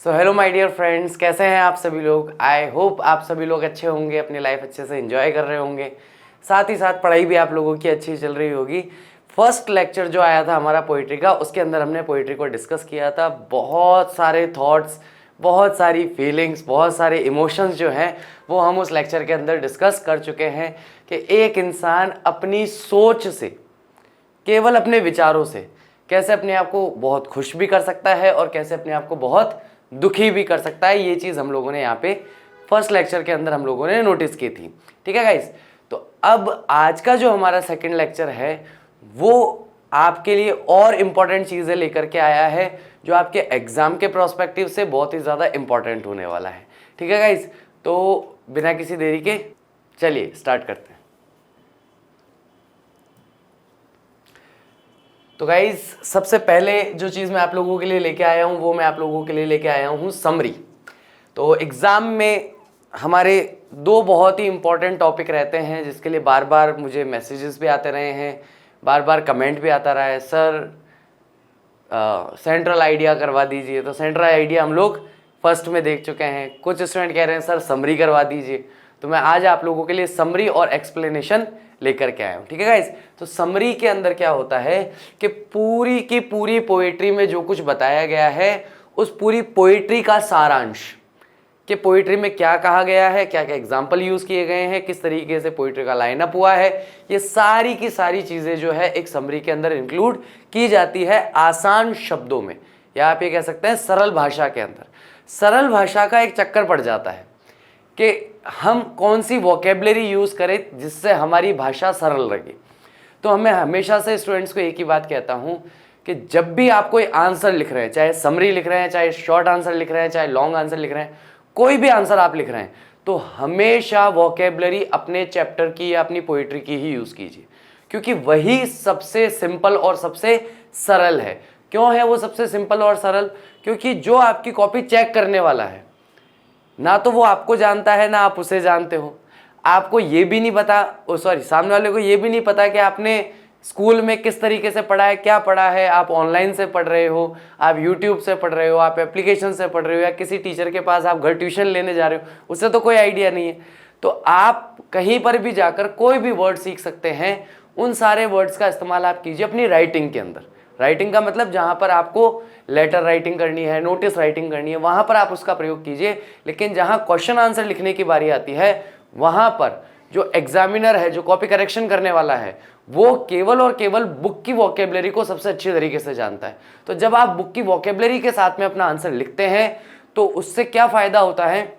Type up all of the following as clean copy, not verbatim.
So hello my dear friends, कैसे हैं आप सभी लोग। आई होप आप सभी लोग अच्छे होंगे, अपनी लाइफ अच्छे से एंजॉय कर रहे होंगे, साथ ही साथ पढ़ाई भी आप लोगों की अच्छी चल रही होगी। फर्स्ट लेक्चर जो आया था हमारा पोइट्री का, उसके अंदर हमने पोइट्री को डिस्कस किया था। बहुत सारे थॉट्स, बहुत सारी फीलिंग्स, बहुत सारे इमोशंस जो हैं वो हम उस लेक्चर के अंदर डिस्कस कर चुके हैं कि एक इंसान अपनी सोच से, केवल अपने विचारों से कैसे अपने आप को बहुत खुश भी कर सकता है और कैसे अपने आप को बहुत दुखी भी कर सकता है। ये चीज़ हम लोगों ने यहाँ पे फर्स्ट लेक्चर के अंदर हम लोगों ने नोटिस की थी। ठीक है गाइस, तो अब आज का जो हमारा सेकंड लेक्चर है वो आपके लिए और इम्पॉर्टेंट चीज़ें लेकर के आया है, जो आपके एग्जाम के प्रोस्पेक्टिव से बहुत ही ज़्यादा इम्पॉर्टेंट होने वाला है। ठीक है गाइस, तो बिना किसी देरी के चलिए स्टार्ट करते हैं। तो गाइज सबसे पहले जो चीज़ मैं आप लोगों के लिए लेके आया हूँ वो मैं आप लोगों के लिए लेके आया हूँ समरी। तो एग्ज़ाम में हमारे दो बहुत ही इम्पॉर्टेंट टॉपिक रहते हैं जिसके लिए बार बार मुझे मैसेजेस भी आते रहे हैं, बार बार कमेंट भी आता रहा है, सर सेंट्रल आइडिया करवा दीजिए। तो सेंट्रल आइडिया हम लोग फर्स्ट में देख चुके हैं। कुछ स्टूडेंट कह रहे हैं सर समरी करवा दीजिए, तो मैं आज आप लोगों के लिए समरी और एक्सप्लेनेशन लेकर के आया हूँ। ठीक है गाइस, तो समरी के अंदर क्या होता है कि पूरी की पूरी पोएट्री में जो कुछ बताया गया है उस पूरी पोएट्री का सारांश, कि पोएट्री में क्या कहा गया है, क्या क्या एग्जाम्पल यूज किए गए हैं, किस तरीके से पोएट्री का लाइनअप हुआ है, ये सारी की सारी चीजें जो है एक समरी के अंदर इंक्लूड की जाती है आसान शब्दों में, या आप ये कह सकते हैं सरल भाषा के अंदर। सरल भाषा का एक चक्कर पड़ जाता है कि हम कौन सी वोकेबलरी यूज करें जिससे हमारी भाषा सरल लगे। तो मैं हमेशा से स्टूडेंट्स को एक ही बात कहता हूं कि जब भी आप कोई आंसर लिख रहे हैं, चाहे समरी लिख रहे हैं, चाहे शॉर्ट आंसर लिख रहे हैं, चाहे लॉन्ग आंसर लिख रहे हैं, कोई भी आंसर आप लिख रहे हैं, तो हमेशा वोकेबलरी अपने चैप्टर की या अपनी पोइट्री की ही यूज कीजिए, क्योंकि वही सबसे सिंपल और सबसे सरल है। क्यों है वो सबसे सिंपल और सरल? क्योंकि जो आपकी कॉपी चेक करने वाला है ना तो वो आपको जानता है ना आप उसे जानते हो। आपको ये भी नहीं पता, सामने वाले को ये भी नहीं पता कि आपने स्कूल में किस तरीके से पढ़ा है, क्या पढ़ा है। आप ऑनलाइन से पढ़ रहे हो, आप यूट्यूब से पढ़ रहे हो, आप एप्लीकेशन से पढ़ रहे हो, या किसी टीचर के पास आप घर ट्यूशन लेने जा रहे हो, उससे तो कोई आइडिया नहीं है। तो आप कहीं पर भी जाकर कोई भी वर्ड सीख सकते हैं, उन सारे वर्ड्स का इस्तेमाल आप कीजिए अपनी राइटिंग के अंदर। राइटिंग का मतलब जहाँ पर आपको लेटर राइटिंग करनी है, नोटिस राइटिंग करनी है, वहाँ पर आप उसका प्रयोग कीजिए। लेकिन जहाँ क्वेश्चन आंसर लिखने की बारी आती है, वहाँ पर जो एग्जामिनर है, जो कॉपी करेक्शन करने वाला है, वो केवल और केवल बुक की वोकेबलरी को सबसे अच्छी तरीके से जानता है। तो जब आप बुक की वोकेबलरी के साथ में अपना आंसर लिखते हैं तो उससे क्या फ़ायदा होता है?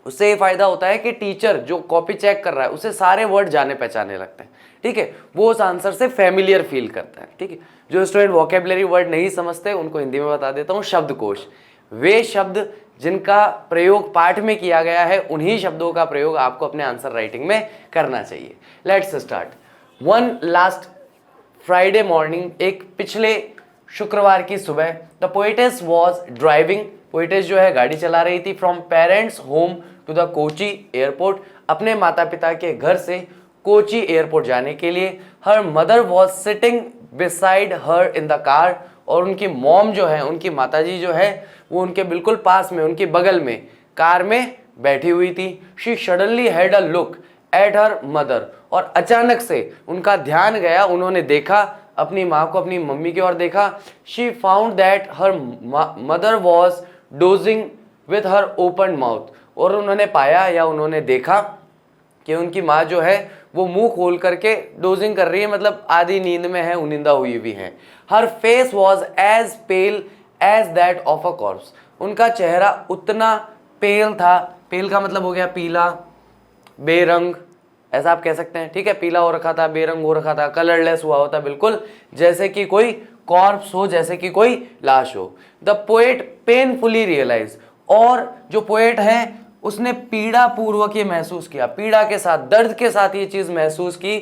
उससे ये फायदा होता है कि टीचर जो कॉपी चेक कर रहा है उसे सारे वर्ड जाने पहचाने लगते हैं। ठीक है, वो उस आंसर से फैमिलियर फील करता है। ठीक है, जो स्टूडेंट वोकेबलरी वर्ड नहीं समझते उनको हिंदी में बता देता हूँ, शब्दकोश। वे शब्द जिनका प्रयोग पाठ में किया गया है, उन्हीं शब्दों का प्रयोग आपको अपने आंसर राइटिंग में करना चाहिए। Let's start. One last Friday morning, एक पिछले शुक्रवार की सुबह, the poetess was driving, poetess जो है गाड़ी चला रही थी, from parents home to the Kochi airport, अपने माता पिता के घर से कोची एयरपोर्ट जाने के लिए। Her mother was sitting beside her in the car, और उनकी मॉम जो है, उनकी माताजी जो है, वो उनके बिल्कुल पास में, उनके बगल में कार में बैठी हुई थी। She suddenly had a look at her mother, और अचानक से उनका ध्यान गया, उन्होंने देखा अपनी माँ को, अपनी मम्मी की ओर देखा। She found that her mother was dosing with her open mouth, और उन्होंने पाया या उन्होंने देखा कि उनकी माँ जो है वो मुंह खोल करके डोजिंग कर रही है, मतलब आधी नींद में है, उनिंदा हुई भी है। Her face was as pale as that of a corpse, उनका चेहरा उतना पेल था, पेल का मतलब हो गया पीला, बेरंग, ऐसा आप कह सकते हैं। ठीक है, पीला हो रखा था, बेरंग हो रखा था, कलरलेस हुआ होता, बिल्कुल जैसे कि कोई कॉर्प्स हो, जैसे कि कोई लाश हो। द पोएट पेनफुली रियलाइज, और जो पोएट है उसने पीड़ा पूर्वक ये महसूस किया, पीड़ा के साथ, दर्द के साथ ये चीज महसूस की,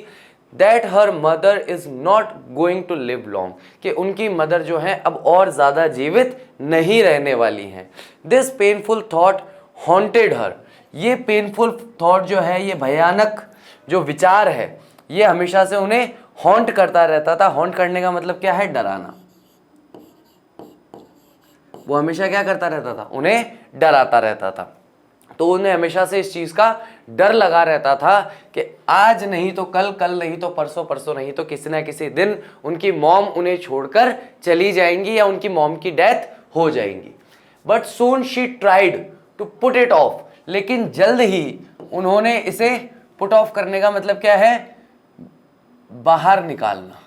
that her mother is not going to live long, कि उनकी मदर जो है अब और ज्यादा जीवित नहीं रहने वाली हैं। दिस पेनफुल थॉट हॉन्टेड हर, ये पेनफुल थॉट जो है, ये भयानक जो विचार है, ये हमेशा से उन्हें हॉन्ट करता रहता था। हॉन्ट करने का मतलब क्या है? डराना। वो हमेशा क्या करता रहता था, उन्हें डराता रहता था। तो उन्हें हमेशा से इस चीज का डर लगा रहता था कि आज नहीं तो कल, कल नहीं तो परसों, परसों नहीं तो किसी ना किसी दिन उनकी मॉम उन्हें छोड़कर चली जाएंगी या उनकी मॉम की डेथ हो जाएंगी। But soon she tried to put it off, लेकिन जल्द ही उन्होंने इसे पुट ऑफ करने का मतलब क्या है, बाहर निकालना।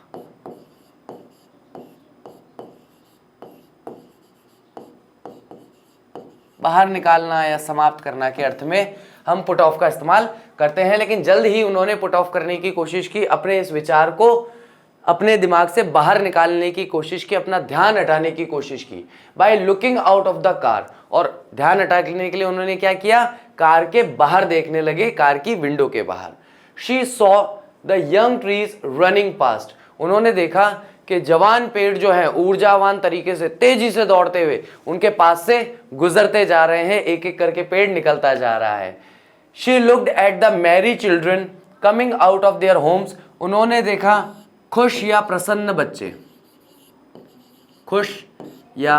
बाहर निकालना या समाप्त करना के अर्थ में हम पुट ऑफ का इस्तेमाल करते हैं। लेकिन जल्द ही उन्होंने पुट ऑफ करने की कोशिश की, अपने इस विचार को अपने दिमाग से बाहर निकालने की कोशिश की, अपना ध्यान हटाने की कोशिश की by looking out of the car. और ध्यान हटाने के लिए उन्होंने क्या किया, कार के बाहर देखने लगे, कार की विंडो के बाहर। She saw the young trees running past, उन्होंने देखा कि जवान पेड़ जो हैं ऊर्जावान तरीके से तेजी से दौड़ते हुए उनके पास से गुजरते जा रहे हैं, एक एक करके पेड़ निकलता जा रहा है। She looked at the Mary children coming out of their homes, उन्होंने देखा खुश या प्रसन्न बच्चे, खुश या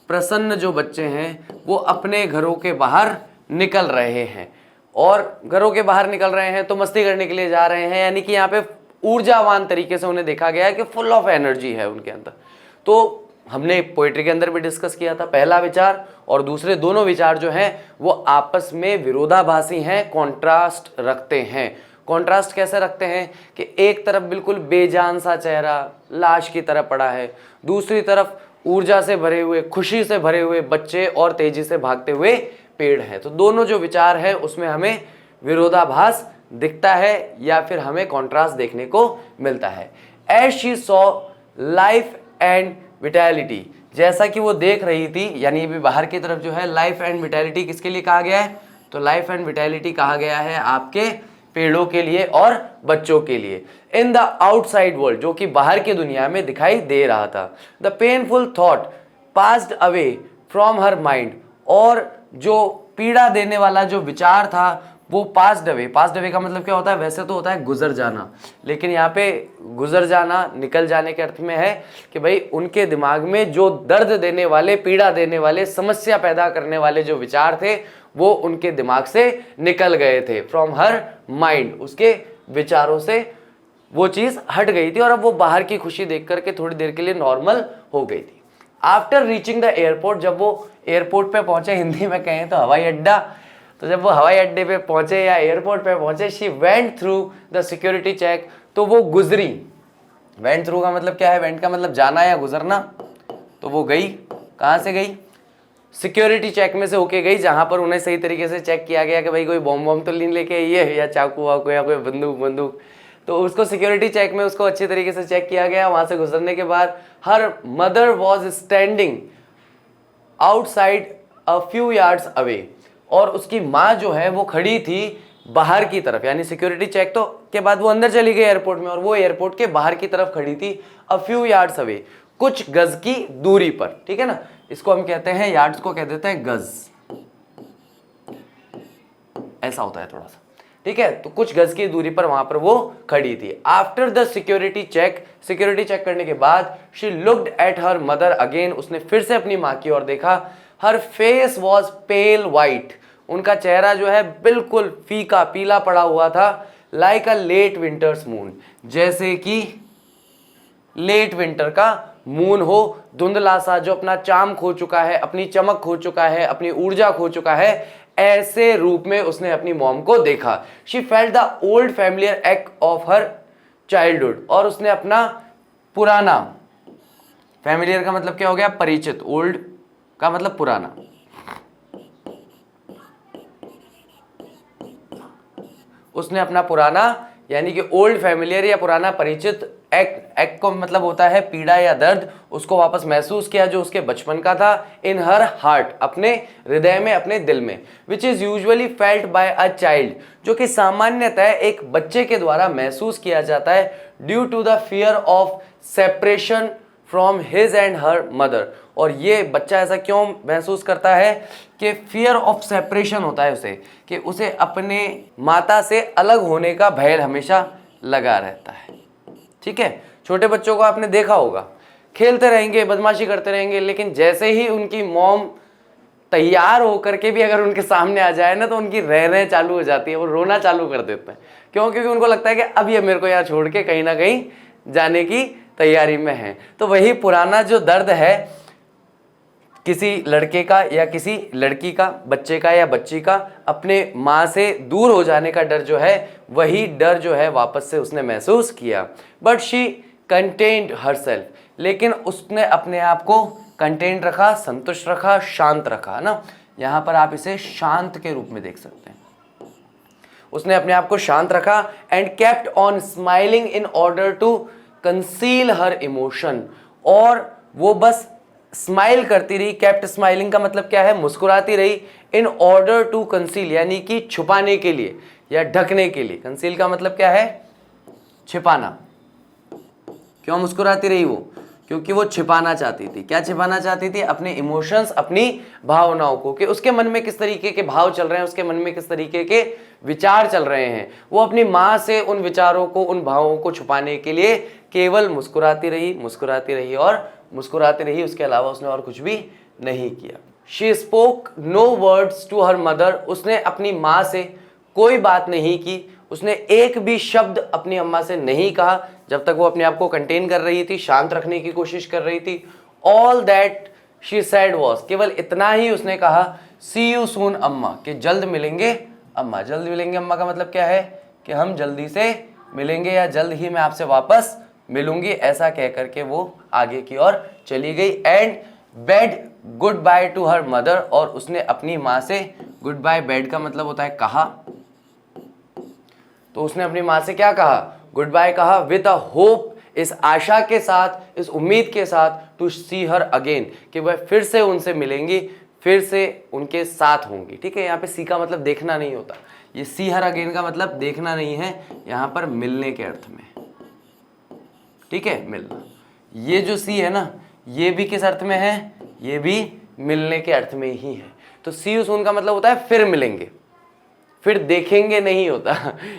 प्रसन्न जो बच्चे हैं वो अपने घरों के बाहर निकल रहे हैं। और घरों के बाहर निकल रहे हैं तो मस्ती करने के लिए जा रहे हैं, यानी कि यहाँ पे ऊर्जावान तरीके से उन्हें देखा गया है कि फुल ऑफ एनर्जी है उनके अंदर। तो हमने पोएट्री के अंदर भी डिस्कस किया था, पहला विचार और दूसरे दोनों विचार जो हैं वो आपस में विरोधाभासी हैं, कॉन्ट्रास्ट रखते हैं। कॉन्ट्रास्ट कैसे रखते हैं कि एक तरफ बिल्कुल बेजान सा चेहरा लाश की तरह पड़ा है, दूसरी तरफ ऊर्जा से भरे हुए, खुशी से भरे हुए बच्चे और तेजी से भागते हुए पेड़ हैं। तो दोनों जो विचार है उसमें हमें विरोधाभास दिखता है या फिर हमें कॉन्ट्रास्ट देखने को मिलता है। As she saw life and vitality, जैसा कि वो देख रही थी, यानी भी बाहर की तरफ जो है लाइफ एंड विटैलिटी किसके लिए कहा गया है, तो लाइफ एंड विटैलिटी कहा गया है आपके पेड़ों के लिए और बच्चों के लिए। इन द आउटसाइड वर्ल्ड, जो कि बाहर की दुनिया में दिखाई दे रहा था। The painful thought passed away from her mind, और जो पीड़ा देने वाला जो विचार था वो पास्ड अवे। पास्ड अवे का मतलब क्या होता है, वैसे तो होता है गुजर जाना, लेकिन यहाँ पे गुजर जाना, निकल जाने के अर्थ में है कि भाई उनके दिमाग में जो दर्द देने वाले, पीड़ा देने वाले, समस्या पैदा करने वाले जो विचार थे वो उनके दिमाग से निकल गए थे। फ्रॉम हर माइंड, उसके विचारों से वो चीज़ हट गई थी और अब वो बाहर की खुशी देख करके थोड़ी देर के लिए नॉर्मल हो गई थी। आफ्टर रीचिंग द एयरपोर्ट, जब वो एयरपोर्ट पे पहुंचे, हिंदी में कहें तो हवाई अड्डा, तो जब वो हवाई अड्डे पे पहुंचे या एयरपोर्ट पे पहुंचे, she went through the security check, तो वो गुजरी। वेंट थ्रू का मतलब क्या है, वेंट का मतलब जाना या गुजरना, तो वो गई, कहाँ से गई, सिक्योरिटी चेक में से होके गई, जहां पर उन्हें सही तरीके से चेक किया गया कि भाई कोई बॉम्ब तो नहीं लेके आई है, या चाकू वाकू या कोई बंदूक, तो उसको सिक्योरिटी चेक में उसको अच्छी तरीके से चेक किया गया। वहां से गुजरने के बाद her mother was standing outside a few yards away, और उसकी माँ जो है वो खड़ी थी बाहर की तरफ, यानी सिक्योरिटी चेक तो के बाद वो अंदर चली गई एयरपोर्ट में, और वो एयरपोर्ट के बाहर की तरफ खड़ी थी, अ फ्यू यार्ड्स अवे, कुछ गज की दूरी पर। ठीक है ना, इसको हम कहते हैं, यार्ड्स को कह देते हैं गज, ऐसा होता है थोड़ा सा। ठीक है, तो कुछ गज की दूरी पर वहां पर वो खड़ी थी। After the security check, security check करने के बाद, she looked at her mother again, उसने फिर से अपनी माँ की ओर देखा। Her face was pale white, उनका चेहरा जो है बिल्कुल फीका पीला पड़ा हुआ था। Like a late winter's moon, जैसे कि लेट विंटर का मून हो, धुंधला सा, जो अपना चार्म खो चुका है, अपनी चमक खो चुका है, अपनी ऊर्जा खो चुका है, ऐसे रूप में उसने अपनी मॉम को देखा। She felt the old familiar act of her childhood, और उसने अपना पुराना, फैमिलियर का मतलब क्या हो गया, परिचित, ओल्ड का मतलब पुराना, उसने अपना पुराना यानी कि ओल्ड फैमिलियर या पुराना परिचित एक्ट को मतलब होता है पीड़ा या दर्द, उसको वापस महसूस किया जो उसके बचपन का था। इन हर हार्ट, अपने हृदय में, अपने दिल में। Which is usually felt by a child, जो कि सामान्यतः एक बच्चे के द्वारा महसूस किया जाता है। Due to the fear of separation from his and her mother, और ये बच्चा ऐसा क्यों महसूस करता है कि फियर ऑफ सेपरेशन होता है उसे, कि उसे अपने माता से अलग होने का भय हमेशा लगा रहता है। ठीक है, छोटे बच्चों को आपने देखा होगा खेलते रहेंगे, बदमाशी करते रहेंगे, लेकिन जैसे ही उनकी मॉम तैयार होकर के भी अगर उनके सामने आ जाए ना तो उनकी रहने चालू हो जाती है, वो रोना चालू कर देते हैं। क्यों? क्योंकि उनको लगता है कि अब ये मेरे को यहाँ छोड़ के कहीं ना कहीं जाने की तैयारी में है। तो वही पुराना जो दर्द है किसी लड़के का या किसी लड़की का, बच्चे का या बच्ची का अपने माँ से दूर हो जाने का डर जो है, वही डर जो है वापस से उसने महसूस किया। बट शी कंटेन्ड हरसेल्फ, लेकिन उसने अपने आप को कंटेंट रखा, संतुष्ट रखा, शांत रखा ना। यहाँ पर आप इसे शांत के रूप में देख सकते हैं। उसने अपने आप को शांत रखा and kept on smiling in order to conceal her emotion, और वो बस स्माइल करती रही। केप्ट स्माइलिंग का मतलब क्या है? मुस्कुराती रही। इन ऑर्डर टू कंसील यानी कि छुपाने के लिए या ढकने के लिए। कंसील का मतलब क्या है? छिपाना। क्यों मुस्कुराती रही वो? क्योंकि वो छिपाना चाहती थी। क्या छिपाना चाहती थी? अपने इमोशंस, अपनी भावनाओं को, कि उसके मन में किस तरीके के भाव चल रहे हैं, उसके मन में किस तरीके के विचार चल रहे हैं। वो अपनी माँ से उन विचारों को, उन भावों को छुपाने के लिए केवल मुस्कुराती रही, मुस्कुराती रही और मुस्कुराती रही। उसके अलावा उसने और कुछ भी नहीं किया। She spoke no words to her mother, उसने अपनी माँ से कोई बात नहीं की, उसने एक भी शब्द अपनी अम्मा से नहीं कहा जब तक वो अपने आप को कंटेन कर रही थी, शांत रखने की कोशिश कर रही थी। All that she said was, केवल इतना ही उसने कहा, सी यू सून अम्मा, कि जल्द मिलेंगे अम्मा। जल्द मिलेंगे अम्मा का मतलब क्या है? कि हम जल्दी से मिलेंगे या जल्द ही मैं आपसे वापस मिलूंगी। ऐसा कह करके वो आगे की ओर चली गई and bade goodbye to her mother, और उसने अपनी माँ से गुड बाय, बेड का मतलब होता है कहा, तो उसने अपनी माँ से क्या कहा? गुड बाय कहा, विद अ होप, इस आशा के साथ, इस उम्मीद के साथ, टू सी हर अगेन, कि वह फिर से उनसे मिलेंगी, फिर से उनके साथ होंगी। ठीक है, यहाँ पे सी का मतलब देखना नहीं होता, ये सी हर अगेन का मतलब देखना नहीं है, यहाँ पर मिलने के अर्थ में। ठीक है, मिलना। ये जो सी है ना, ये भी किस अर्थ में है? ये भी मिलने के अर्थ में ही है। तो सी यू सून का मतलब होता है फिर मिलेंगे, फिर देखेंगे नहीं होता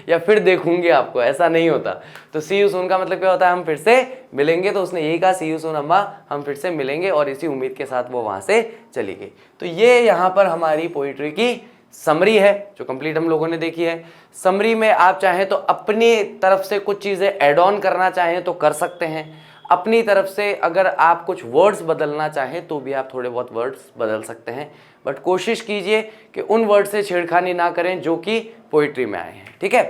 या फिर देखूंगे आपको, ऐसा नहीं होता। तो सी यू सून का मतलब क्या होता है? हम फिर से मिलेंगे। तो उसने यही कहा, सी यू सून अम्मा, हम फिर से मिलेंगे, और इसी उम्मीद के साथ वो वहां से चली गई। तो ये यहाँ पर हमारी पोइट्री की समरी है जो कंप्लीट हम लोगों ने देखी है। समरी में आप चाहें तो अपनी तरफ से कुछ चीजें ऐड ऑन करना चाहें तो कर सकते हैं। अपनी तरफ से अगर आप कुछ वर्ड्स बदलना चाहें तो भी आप थोड़े बहुत वर्ड्स बदल सकते हैं, बट कोशिश कीजिए कि उन वर्ड से छेड़खानी ना करें जो कि पोइट्री में आए हैं। ठीक है,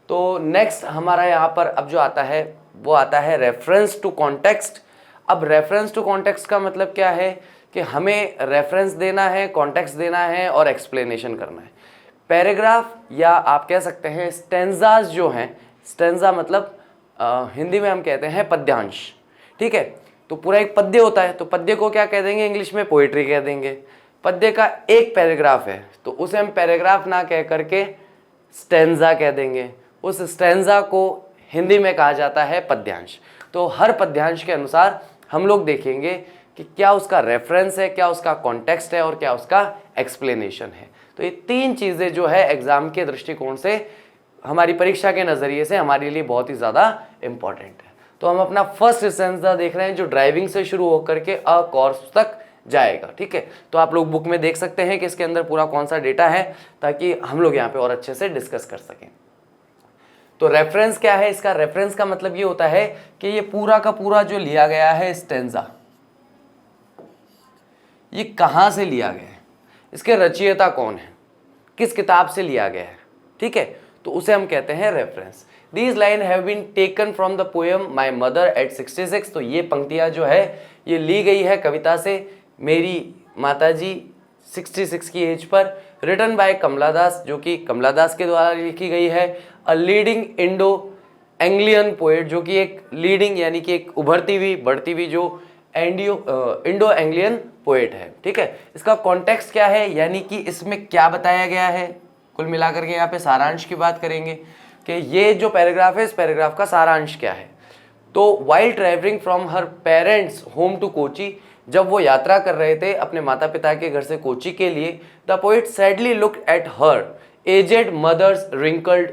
तो नेक्स्ट हमारा यहाँ पर अब जो आता है वो आता है रेफरेंस टू कॉन्टेक्स्ट। अब रेफरेंस टू कॉन्टेक्स्ट का मतलब क्या है? कि हमें रेफरेंस देना है, कॉन्टेक्स्ट देना है और एक्सप्लेनेशन करना है। पैराग्राफ या आप कह सकते हैं स्टेंजाज जो हैं, स्टेंजा मतलब हिंदी में हम कहते हैं पद्यांश। ठीक है, तो पूरा एक पद्य होता है, तो पद्य को क्या कह देंगे? इंग्लिश में पोइट्री कह देंगे। पद्य का एक पैराग्राफ है तो उसे हम पैराग्राफ ना कह करके स्टेंजा कह देंगे। उस स्टेंजा को हिंदी में कहा जाता है पद्यांश। तो हर पद्यांश के अनुसार हम लोग देखेंगे कि क्या उसका रेफरेंस है, क्या उसका कॉन्टेक्स्ट है और क्या उसका एक्सप्लेनेशन है। तो ये तीन चीज़ें जो है एग्जाम के दृष्टिकोण से, हमारी परीक्षा के नज़रिए से हमारे लिए बहुत ही ज़्यादा इंपॉर्टेंट है। तो हम अपना फर्स्ट स्टेंजा देख रहे हैं जो ड्राइविंग से शुरू होकर के अ कोर्स तक जाएगा। ठीक है, तो आप लोग बुक में देख सकते हैं कि इसके अंदर पूरा कौन सा डेटा है, ताकि हम लोग यहाँ पे और अच्छे से डिस्कस कर सकें। तो रेफरेंस क्या है? इसका रेफरेंस का मतलब ये होता है कि ये पूरा का पूरा जो लिया गया है स्टेंजा, ये कहाँ से लिया गया है, इसके रचयिता कौन है, किस किताब से लिया गया है। ठीक है, तो उसे हम कहते हैं reference. These line have been taken from the poem my mother at 66। तो ये पंक्तियाँ जो है ये ली गई है कविता से मेरी माताजी 66 की एज पर, रिटन बाय कमला दास, जो कि कमला दास के द्वारा लिखी गई है। A leading Indo Anglian poet, जो कि एक लीडिंग यानी कि एक उभरती हुई बढ़ती हुई जो इंडो एंग्लियन पोएट है। ठीक है, इसका कॉन्टेक्स्ट क्या है, यानी कि इसमें क्या बताया गया है, कुल मिलाकर के यहाँ पे सारांश की बात करेंगे कि ये जो पैराग्राफ है इस पैराग्राफ का सारांश क्या है। तो while travelling from her parents home to Kochi, जब वो यात्रा कर रहे थे अपने माता पिता के घर से कोची के लिए, the poet sadly looked at her aged mother's wrinkled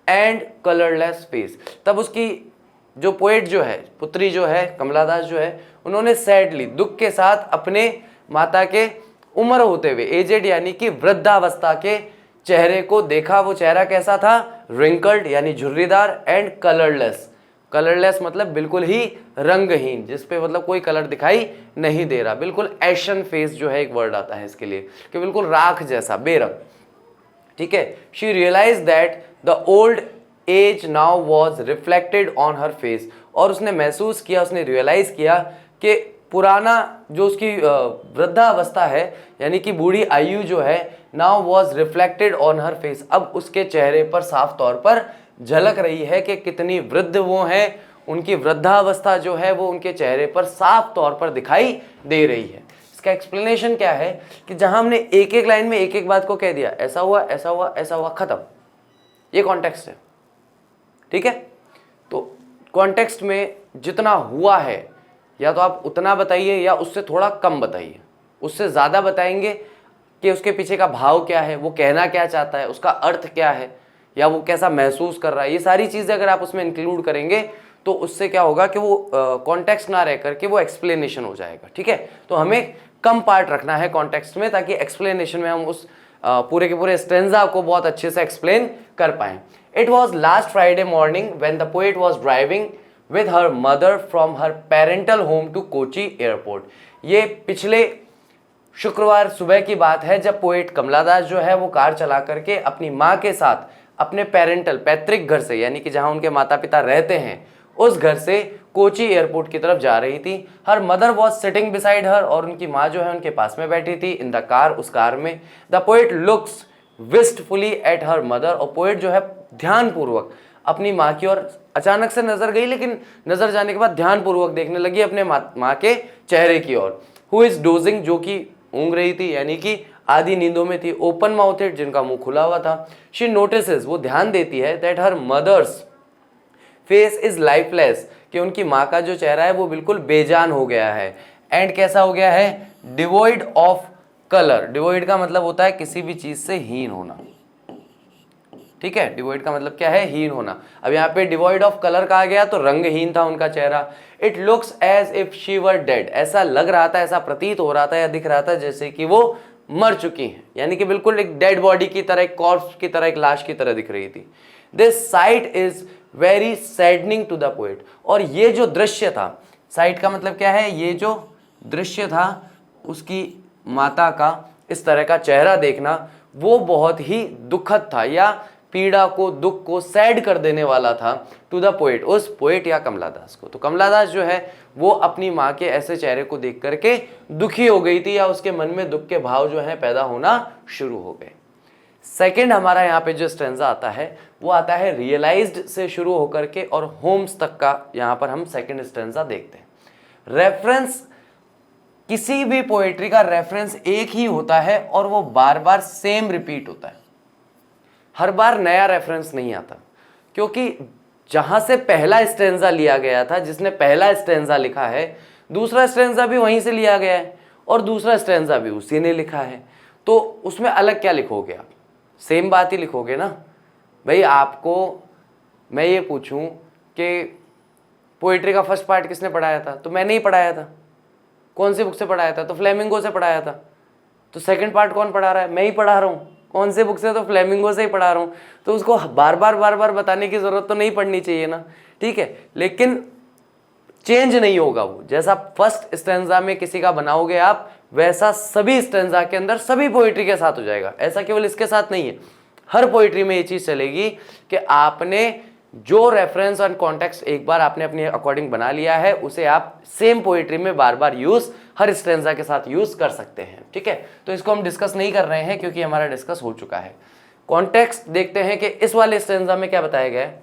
and colourless face. तब उसकी जो पोएट जो है, पुत्री जो है कमला दास जो है, उन्होंने सैडली दुख के साथ अपने माता के उम्र होते हुए एजेड यानी कि वृद्धावस्था के चेहरे को देखा। वो चेहरा कैसा था? रिंकल्ड यानी झुर्रीदार एंड कलरलेस। कलरलेस मतलब बिल्कुल ही रंगहीन, जिसपे मतलब कोई कलर दिखाई नहीं दे रहा, बिल्कुल एशन फेस जो है एक वर्ड आता है इसके लिए कि बिल्कुल राख जैसा, बेरंग। ठीक है। She realise that the old age now was reflected on her face, और उसने महसूस किया, उसने रियलाइज किया कि पुराना जो उसकी वृद्धावस्था है यानी कि बूढ़ी आयु जो है, now was reflected on her face, अब उसके चेहरे पर साफ तौर पर झलक रही है कि कितनी वृद्ध वो हैं। उनकी वृद्धावस्था जो है वो उनके चेहरे पर साफ तौर पर दिखाई दे रही है। इसका एक्सप्लेनेशन क्या है कि जहां हमने एक एक लाइन में एक एक बात को कह दिया, ऐसा हुआ ऐसा हुआ ऐसा हुआ, खत्म, ये कॉन्टेक्स्ट है। ठीक है। तो कॉन्टेक्स्ट में जितना हुआ है या तो आप उतना बताइए या उससे थोड़ा कम बताइए। उससे ज़्यादा बताएंगे कि उसके पीछे का भाव क्या है, वो कहना क्या चाहता है, उसका अर्थ क्या है, या वो कैसा महसूस कर रहा है, ये सारी चीज़ें अगर आप उसमें इंक्लूड करेंगे तो उससे क्या होगा कि वो कॉन्टेक्स्ट ना रह करके वो एक्सप्लेनेशन हो जाएगा। ठीक है। तो हमें कम पार्ट रखना है कॉन्टेक्स्ट में, ताकि एक्सप्लेनेशन में हम उस पूरे के पूरे स्टेंजा को बहुत अच्छे से एक्सप्लेन कर पाएं। It was last Friday morning when the poet was driving with her mother from her parental home to Kochi airport. ये पिछले शुक्रवार सुबह की बात है जब पोएट कमला दास जो है वो कार चला करके अपनी माँ के साथ अपने पैतृक घर से, यानी कि जहाँ उनके माता पिता रहते हैं, उस घर से कोची एयरपोर्ट की तरफ जा रही थी। Her mother was sitting beside her, और उनकी माँ जो है उनके पास में बैठी थी। इन द कार, उस कार में। The poet looks wistfully at her mother, और पोएट जो है ध्यानपूर्वक अपनी माँ की ओर अचानक से नजर गई, लेकिन नजर जाने के बाद ध्यानपूर्वक देखने लगी अपने माँ के चेहरे की ओर। हु इज डोजिंग, जो कि ऊँग रही थी यानी कि आधी नींदों में थी। ओपन माउथेड, जिनका मुंह खुला हुआ था। शी नोटिसेस, वो ध्यान देती है, that her mother's face is lifeless, कि उनकी माँ का जो चेहरा है वो बिल्कुल बेजान हो गया है। एंड कैसा हो गया है? Devoid of colour. डिवॉइड का मतलब होता है किसी भी चीज से हीन होना। ठीक है। डिवॉइड का मतलब क्या है? हीन होना। अब यहाँ पे डिवॉइड ऑफ कलर कहा गया तो रंगहीन था उनका चेहरा। It looks as if she were dead, ऐसा लग रहा था, ऐसा प्रतीत हो रहा था या दिख रहा था जैसे कि वो मर चुकी हैं, यानी कि बिल्कुल एक डेड बॉडी की तरह, एक कॉर्प्स की तरह, एक लाश की तरह दिख रही थी। This sight is very saddening to the poet, और ये जो दृश्य था, साइट का मतलब क्या है? ये जो दृश्य था उसकी माता का इस तरह का चेहरा देखना, वो बहुत ही दुखद था या पीड़ा को, दुख को सैड कर देने वाला था टू द पोएट, उस पोएट या कमला दास को। तो कमला दास जो है वो अपनी माँ के ऐसे चेहरे को देख करके दुखी हो गई थी, या उसके मन में दुख के भाव जो है पैदा होना शुरू हो गए। सेकंड हमारा यहाँ पे जो स्टेंजा आता है वो आता है रियलाइज्ड से शुरू होकर के और होम्स तक का, यहाँ पर हम सेकंड स्टेंजा देखते हैं। रेफरेंस, किसी भी पोएट्री का रेफरेंस एक ही होता है और वो बार बार सेम रिपीट होता है, हर बार नया रेफरेंस नहीं आता, क्योंकि जहां से पहला स्टेंजा लिया गया था, जिसने पहला स्टेंजा लिखा है, दूसरा स्टेंजा भी वहीं से लिया गया है और दूसरा स्टेंजा भी उसी ने लिखा है, तो उसमें अलग क्या लिखोगे आप? सेम बात ही लिखोगे ना भाई। आपको मैं ये पूछूं कि पोइट्री का फर्स्ट पार्ट किसने पढ़ाया था, तो मैंने ही पढ़ाया था। कौन सी बुक से पढ़ाया था? तो फ्लेमिंगो से पढ़ाया था। तो सेकंड पार्ट कौन पढ़ा रहा है? मैं ही पढ़ा रहा हूँ। कौन से बुक से? तो फ्लेमिंगो से ही पढ़ा रहा हूँ। तो उसको बार बार बताने की जरूरत तो नहीं पड़नी चाहिए ना। ठीक है, लेकिन चेंज नहीं होगा वो। जैसा फर्स्ट स्टेंजा में किसी का बनाओगे आप, वैसा सभी स्टेंजा के अंदर सभी पोइट्री के साथ हो जाएगा। ऐसा केवल इसके साथ नहीं है, हर पोइट्री में ये चीज चलेगी कि आपने जो रेफरेंस और कॉन्टेक्स्ट एक बार आपने अपने अकॉर्डिंग बना लिया है, उसे आप सेम पोइट्री में बार बार यूज, हर स्टेंजा के साथ यूज कर सकते हैं। ठीक है, तो इसको हम डिस्कस नहीं कर रहे हैं क्योंकि हमारा डिस्कस हो चुका है। कॉन्टेक्स्ट देखते हैं कि इस वाले स्टेंजा में क्या बताया गया है।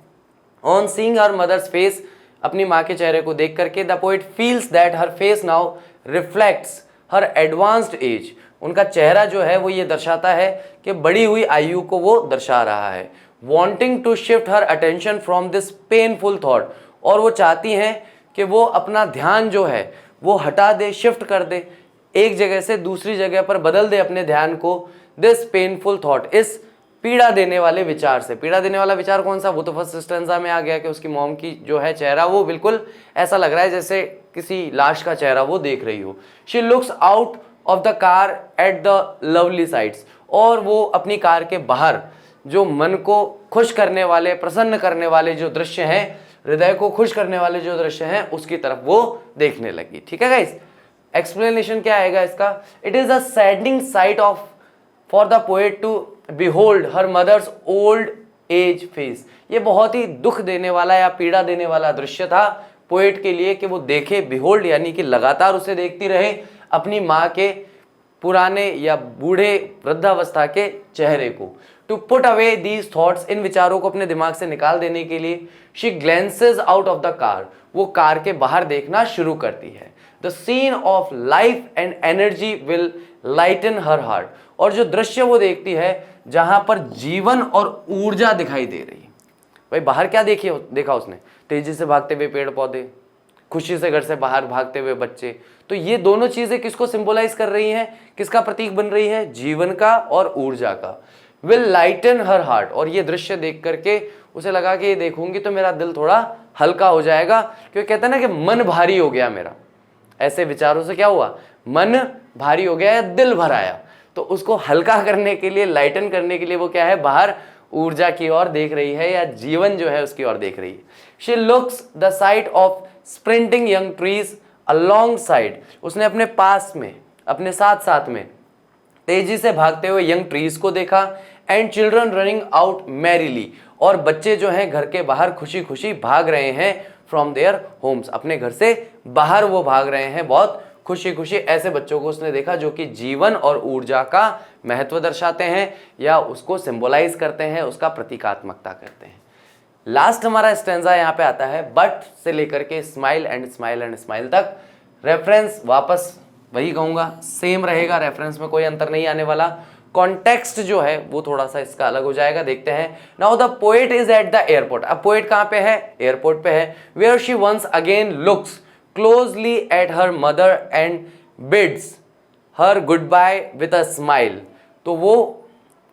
On seeing her mother's face, अपनी माँ के चेहरे को देख करके, the poet feels that her face now reflects her advanced age. उनका चेहरा जो है वो ये दर्शाता है कि बढ़ी हुई आयु को वो दर्शा रहा है। Wanting to shift her attention from this painful thought, और वो चाहती हैं कि वो अपना ध्यान जो है वो हटा दे, शिफ्ट कर दे, एक जगह से दूसरी जगह पर बदल दे अपने ध्यान को। दिस पेनफुल थॉट, इस पीड़ा देने वाले विचार से। पीड़ा देने वाला विचार कौन सा, वो तो फर्स्ट स्टेंजा में आ गया कि उसकी मॉम की जो है चेहरा वो बिल्कुल ऐसा लग रहा है जैसे किसी लाश का चेहरा वो देख रही हो। She looks out of the car at the lovely sites, और वो अपनी कार के बाहर जो मन को खुश करने वाले, प्रसन्न करने वाले जो दृश्य हैं, हृदय को खुश करने वाले जो दृश्य हैं, उसकी तरफ वो देखने लगी। ठीक है गाइस, एक्सप्लेनेशन क्या आएगा इसका, it is a saddening sight of for the poet to behold her mother's old age face. ये बहुत ही दुख देने वाला या पीड़ा देने वाला दृश्य था पोएट के लिए कि वो देखे, बिहोल्ड यानी कि लगातार उसे देखती रहे अपनी माँ के पुराने या बूढ़े वृद्धावस्था के चेहरे को। To put away these thoughts, इन विचारों को अपने दिमाग से निकाल देने के लिए, she glances out of the car, वो कार के बाहर देखना शुरू करती है। The scene of life and energy will lighten her heart, और जो दृश्य वो देखती है जहां पर जीवन और ऊर्जा दिखाई दे रही है। भाई बाहर क्या देखा उसने, तेजी से भागते हुए पेड़ पौधे, खुशी से घर से बाहर भागते हुए बच्चे। तो ये दोनों चीजें किसको सिंबलाइज कर रही हैं, किसका प्रतीक बन रही है, जीवन का और ऊर्जा का। विल लाइटन हर हार्ट, और ये दृश्य देख करके उसे लगा कि ये देखूंगी तो मेरा दिल थोड़ा हल्का हो जाएगा, क्योंकि कहते हैं ना कि मन भारी हो गया मेरा। ऐसे विचारों से क्या हुआ, मन भारी हो गया या दिल भर आया। तो उसको हल्का करने के लिए, लाइटन करने के लिए वो क्या है, बाहर ऊर्जा की ओर देख रही है या जीवन जो है उसकी ओर देख रही है। She looks the site of sprinting young trees along side, उसने अपने पास में, अपने साथ साथ में तेजी से भागते हुए यंग ट्रीज को देखा। And children running out merrily, और बच्चे जो हैं घर के बाहर खुशी खुशी भाग रहे हैं फ्रॉम देयर होम्स, अपने घर से बाहर वो भाग रहे हैं बहुत खुशी खुशी। ऐसे बच्चों को उसने देखा जो कि जीवन और ऊर्जा का महत्व दर्शाते हैं या उसको सिंबलाइज करते हैं, उसका प्रतीकात्मकता करते हैं। लास्ट हमारा स्टेंजा यहाँ पे आता है, बट से लेकर के smile and smile and smile तक। रेफरेंस वापस वही कहूंगा, सेम रहेगा, रेफरेंस में कोई अंतर नहीं आने वाला। कॉन्टेक्स्ट जो है वो थोड़ा सा इसका अलग हो जाएगा, देखते हैं। Now the poet is at the airport, अब पोएट कहाँ पे है, एयरपोर्ट पे है। Where she once again looks closely at her mother and bids her good bye with a smile. तो वो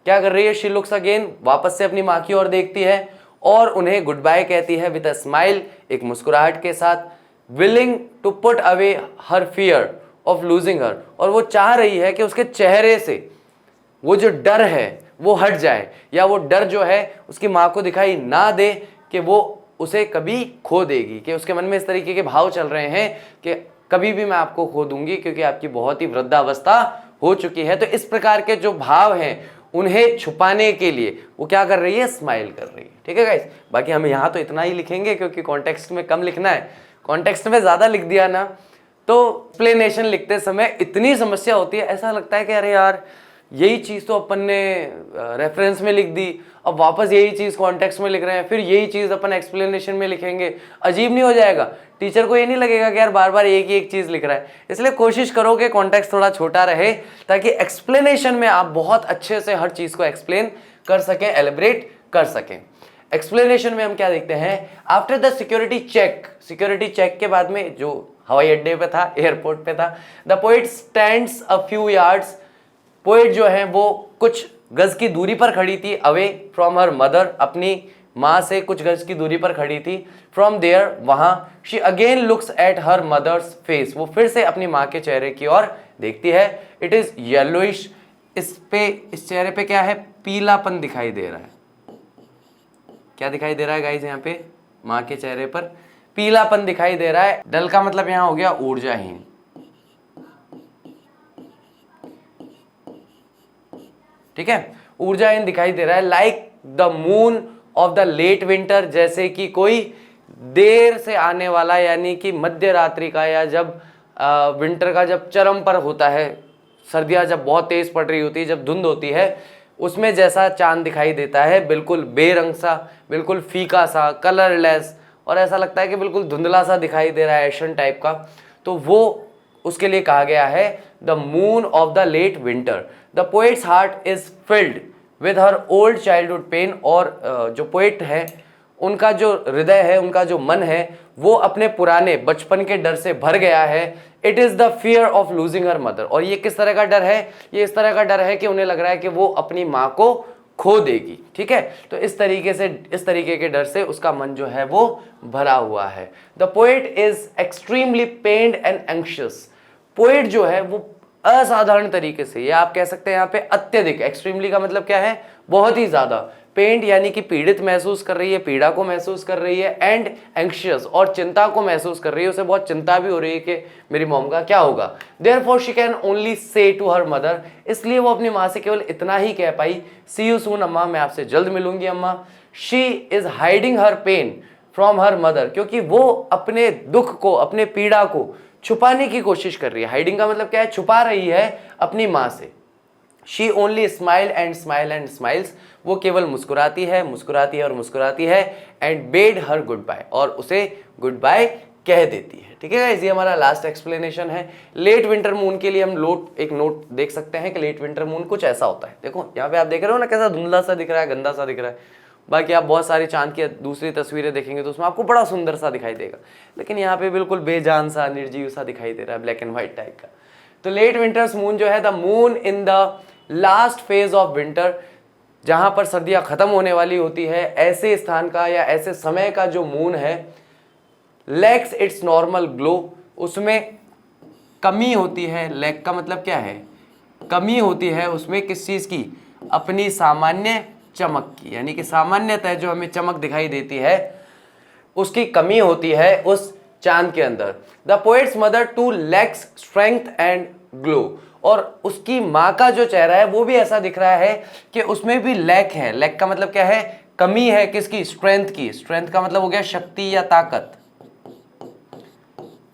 क्या कर रही है, शी लुक्स अगेन, वापस से अपनी माँ की ओर देखती है और उन्हें गुड बाय कहती है विद अ स्माइल, एक मुस्कुराहट के साथ। Willing to put away her fear of losing her, और वो चाह रही है कि उसके चेहरे से वो जो डर है वो हट जाए, या वो डर जो है उसकी माँ को दिखाई ना दे कि वो उसे कभी खो देगी, कि उसके मन में इस तरीके के भाव चल रहे हैं कि कभी भी मैं आपको खो दूंगी क्योंकि आपकी बहुत ही वृद्धावस्था हो चुकी है। तो इस प्रकार के जो भाव हैं उन्हें छुपाने के लिए वो क्या कर रही है, स्माइल कर रही है। ठीक है गाइस, बाकी हम यहाँ तो इतना ही लिखेंगे क्योंकि कॉन्टेक्स्ट में कम लिखना है, कॉन्टेक्स्ट में ज़्यादा लिख दिया ना तो एक्सप्लेनेशन लिखते समय इतनी समस्या होती है, ऐसा लगता है कि अरे यार यही चीज़ तो अपन ने रेफरेंस में लिख दी, अब वापस यही चीज़ कॉन्टेक्स्ट में लिख रहे हैं, फिर यही चीज़ अपन एक्सप्लेनेशन में लिखेंगे, अजीब नहीं हो जाएगा? टीचर को ये नहीं लगेगा कि यार बार बार एक ही एक चीज़ लिख रहा है? इसलिए कोशिश करो कि कॉन्टेक्स्ट थोड़ा छोटा रहे ताकि एक्सप्लेनेशन में आप बहुत अच्छे से हर चीज़ को एक्सप्लेन कर सकें, एलिब्रेट कर सकें। एक्सप्लेनेशन में हम क्या देखते हैं, आफ्टर द सिक्योरिटी चेक के बाद में, जो हवाई अड्डे पे था, एयरपोर्ट पे था, the poet stands a few yards, poet जो है वो कुछ गज की दूरी पर खड़ी थी, अवे फ्रॉम हर मदर, अपनी माँ से कुछ गज की दूरी पर खड़ी थी। फ्रॉम देयर, वहां, she again looks at her mother's face, वो फिर से अपनी माँ के चेहरे की ओर देखती है। इट इज येलोइश, इस चेहरे पे क्या है, पीलापन दिखाई दे रहा है। क्या दिखाई दे रहा है गाइस, यहाँ पे माँ के चेहरे पर पीलापन दिखाई दे रहा है। डल का मतलब यहाँ हो गया ऊर्जाहीन। ठीक है, ऊर्जाहीन दिखाई दे रहा है। Like the moon of the late winter, जैसे कि कोई देर से आने वाला, यानी कि मध्य रात्रि का, या जब विंटर का जब चरम पर होता है, सर्दियां जब बहुत तेज पड़ रही होती है, जब धुंध होती है, उसमें जैसा चांद दिखाई देता है, बिल्कुल बेरंग सा, बिल्कुल फीका सा, कलरलेस, और ऐसा लगता है कि बिल्कुल धुंधला सा दिखाई दे रहा है, एशन टाइप का। तो वो उसके लिए कहा गया है the moon of the late winter. The poet's heart is filled with her old childhood pain, और जो पोएट है उनका जो हृदय है, उनका जो मन है, वो अपने पुराने बचपन के डर से भर गया है। It is the fear of losing her mother, और ये किस तरह का डर है, ये इस तरह का डर है कि उन्हें लग रहा है कि वो अपनी माँ को खो देगी, ठीक है। तो इस तरीके के डर से उसका मन जो है वो भरा हुआ है। The poet is extremely pained and anxious. Poet जो है वो असाधारण तरीके से, या आप कह सकते हैं यहाँ पे अत्यधिक, एक्सट्रीमली का मतलब क्या है, बहुत ही ज्यादा, पेंड यानी कि पीड़ित महसूस कर रही है, पीड़ा को महसूस कर रही है, एंड एंग्शियस और चिंता को महसूस कर रही है, उसे बहुत चिंता भी हो रही है कि मेरी मॉम का क्या होगा। Therefore she can only say to her mother, इसलिए वो अपनी माँ से केवल इतना ही कह पाई, सी यू सून अम्मा, मैं आपसे जल्द मिलूंगी अम्मा। She is hiding her pain from her mother, क्योंकि वो अपने दुख को, अपने पीड़ा को छुपाने की कोशिश कर रही है। हाइडिंग का मतलब क्या है, छुपा रही है अपनी माँ से। She only smile and smiles, वो केवल मुस्कुराती है और मुस्कुराती है, and bade her good bye, और उसे गुड बाय कह देती है, ठीक है गाइस। ये हमारा लास्ट एक्सप्लेनेशन है। लेट विंटर मून के लिए हम एक नोट देख सकते हैं कि लेट विंटर मून कुछ ऐसा होता है। देखो यहाँ पे आप देख रहे हो ना, कैसा धुंधला सा दिख रहा है, गंदा सा दिख रहा है। बाकी आप बहुत सारी चांद की दूसरी तस्वीरें देखेंगे तो उसमें आपको बड़ा सुंदर सा दिखाई देगा, लेकिन यहाँ पे बिल्कुल बेजान सा, निर्जीव सा दिखाई दे रहा है, ब्लैक एंड व्हाइट टाइप का। तो लेट विंटर्स मून जो है, the moon in the last phase of winter, जहां पर सर्दियां खत्म होने वाली होती है, ऐसे स्थान का या ऐसे समय का जो मून है, लैक्स इट्स नॉर्मल ग्लो, उसमें कमी होती है। लैक का मतलब क्या है, कमी होती है उसमें, किस चीज की, अपनी सामान्य चमक की, यानी कि सामान्यतः जो हमें चमक दिखाई देती है उसकी कमी होती है उस चांद के अंदर। The poet's mother too lacks strength and glow, और उसकी माँ का जो चेहरा है वो भी ऐसा दिख रहा है कि उसमें भी लैक है। लैक का मतलब क्या है, कमी है, किसकी, स्ट्रेंथ की। स्ट्रेंथ का मतलब हो गया शक्ति या ताकत,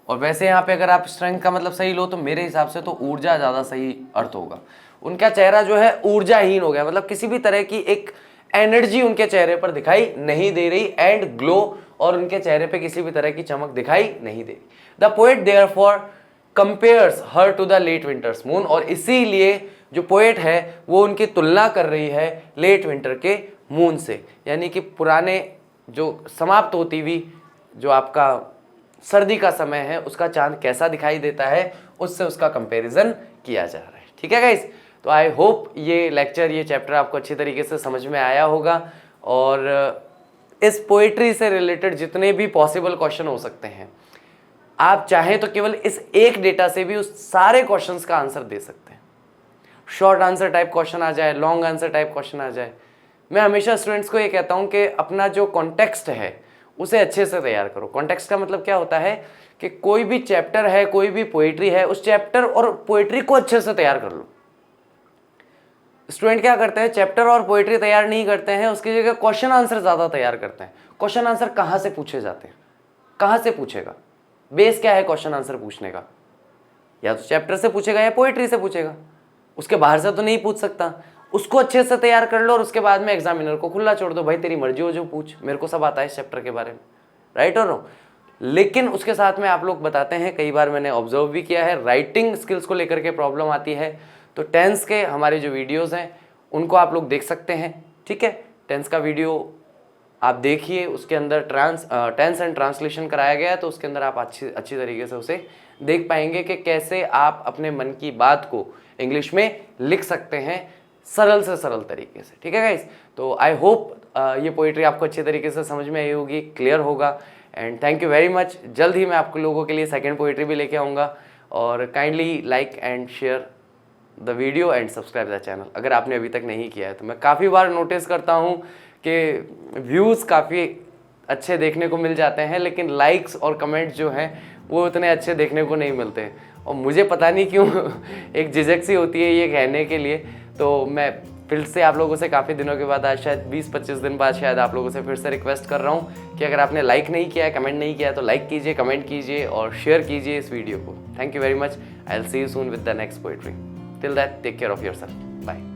और वैसे यहाँ पे अगर आप स्ट्रेंथ का मतलब सही लो तो मेरे हिसाब से तो ऊर्जा ज्यादा सही अर्थ होगा। उनका चेहरा जो है ऊर्जाहीन हो गया, मतलब किसी भी तरह की एक एनर्जी उनके चेहरे पर दिखाई नहीं दे रही, एंड ग्लो, और उनके चेहरे पे किसी भी तरह की चमक दिखाई नहीं दे रही। The poet therefore compares her to the late winter's moon, और इसीलिए जो पोएट है वो उनकी तुलना कर रही है लेट विंटर के मून से, यानी कि पुराने जो समाप्त होती हुई जो आपका सर्दी का समय है उसका चांद कैसा दिखाई देता है, उससे उसका कंपैरिजन किया जा रहा है, ठीक है गाइस। तो आई होप ये लेक्चर, ये चैप्टर आपको अच्छी तरीके से समझ में आया होगा, और इस पोएट्री से रिलेटेड जितने भी पॉसिबल क्वेश्चन हो सकते हैं, आप चाहें तो केवल इस एक डेटा से भी उस सारे क्वेश्चंस का आंसर दे सकते हैं। शॉर्ट आंसर टाइप क्वेश्चन आ जाए, लॉन्ग आंसर टाइप क्वेश्चन आ जाए, मैं हमेशा स्टूडेंट्स को ये कहता हूं कि अपना जो कॉन्टेक्स्ट है उसे अच्छे से तैयार करो। कॉन्टेक्स्ट का मतलब क्या होता है कि कोई भी चैप्टर है, कोई भी पोएट्री है, उस चैप्टर और पोएट्री को अच्छे से तैयार कर लो। स्टूडेंट क्या करते हैं, चैप्टर और पोएट्री तैयार नहीं करते हैं, उसकी जगह क्वेश्चन आंसर ज्यादा तैयार करते हैं। क्वेश्चन आंसर कहां से पूछे जाते हैं, कहां से पूछेगा, बेस क्या है क्वेश्चन आंसर पूछने का, या तो चैप्टर से पूछेगा या पोएट्री से पूछेगा, उसके बाहर से तो नहीं पूछ सकता। उसको अच्छे से तैयार कर लो और उसके बाद में एग्जामिनर को खुला छोड़ दो, भाई तेरी मर्जी हो जो पूछ, मेरे को सब आता है इस चैप्टर के बारे में, राइट और नो। लेकिन उसके साथ में आप लोग बताते हैं, कई बार मैंने ऑब्जर्व भी किया है, राइटिंग स्किल्स को लेकर के प्रॉब्लम आती है, तो टेंस के हमारे जो वीडियोस हैं उनको आप लोग देख सकते हैं, ठीक है। टेंस का वीडियो आप देखिए, उसके अंदर टेंस एंड ट्रांसलेशन कराया गया है, तो उसके अंदर आप अच्छी तरीके से उसे देख पाएंगे कि कैसे आप अपने मन की बात को इंग्लिश में लिख सकते हैं सरल से सरल तरीके से, ठीक है गाइस। तो आई होप ये पोइट्री आपको अच्छे तरीके से समझ में आई होगी, क्लियर होगा, and thank you very much. जल्द ही मैं आपको लोगों के लिए सेकंड पोइट्री भी लेके आऊँगा, और kindly like and share the video and subscribe the channel अगर आपने अभी तक नहीं किया है। तो मैं काफ़ी बार नोटिस करता हूँ कि व्यूज़ काफ़ी अच्छे देखने को मिल जाते हैं, लेकिन लाइक्स और कमेंट्स जो हैं वो उतने अच्छे देखने को नहीं मिलते हैं, और मुझे पता नहीं क्यों एक झिझक सी होती है ये कहने के लिए। तो मैं फिर से आप लोगों से काफ़ी दिनों के बाद, आज शायद 20-25 दिन बाद शायद आप लोगों से फिर से रिक्वेस्ट कर रहा हूँ कि अगर आपने लाइक नहीं किया है, कमेंट नहीं किया है, तो लाइक कीजिए, कमेंट कीजिए और शेयर कीजिए इस वीडियो को। Thank you very much. I will see you soon with the next poetry. Till that take care of yourself. Bye.